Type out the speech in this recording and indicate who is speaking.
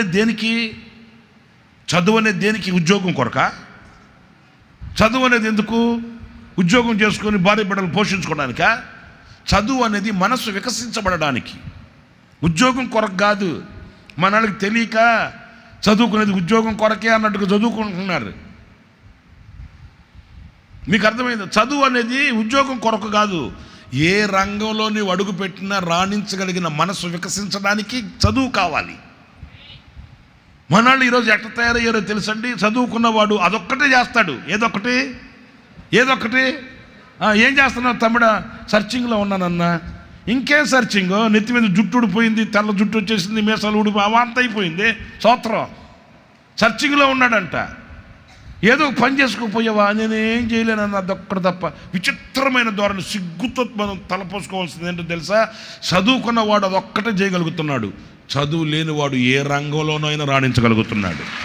Speaker 1: దేనికి? చదువు అనేది దేనికి? ఉద్యోగం కొరక. చదువు అనేది ఎందుకు? ఉద్యోగం చేసుకొని భార్య బిడ్డలు పోషించుకోవడానిక? చదువు అనేది మనసు వికసించబడడానికి, ఉద్యోగం కొరకు కాదు. మనకి తెలియక చదువుకునేది ఉద్యోగం కొరకే అన్నట్టుగా చదువుకుంటున్నారు. మీకు అర్థమైంది? చదువు అనేది ఉద్యోగం కొరకు కాదు. ఏ రంగంలో నీవు అడుగు పెట్టినా రాణించగలిగిన మనసు వికసించడానికి చదువు కావాలి. మనాళ్ళు ఈరోజు ఎట్లా తయారయ్యారో తెలుసండి? చదువుకున్నవాడు అదొక్కటే చేస్తాడు. ఏదొక్కటి ఏం చేస్తున్నావు తమ్ముడా? సర్చింగ్లో ఉన్నానన్నా. ఇంకేం సర్చింగ్? నెత్తి మీద జుట్టు ఊడిపోయింది, తెల్ల జుట్టు వచ్చేసింది, మీసాలు ఊడిపో అవంత అయిపోయింది. స్తోత్రం. సర్చింగ్లో ఉన్నాడంట. ఏదో పని చేసుకోపోయావా? నేనేం చేయలేనన్న అదొక్కడు తప్ప. విచిత్రమైన ధోరణి. సిగ్గుతో మనం తలపోసుకోవాల్సింది ఏంటో తెలుసా? చదువుకున్నవాడు అదొక్కటే చేయగలుగుతున్నాడు. చదువు లేనివాడు ఏ రంగంలోనైనా రాణించగలుగుతున్నాడు.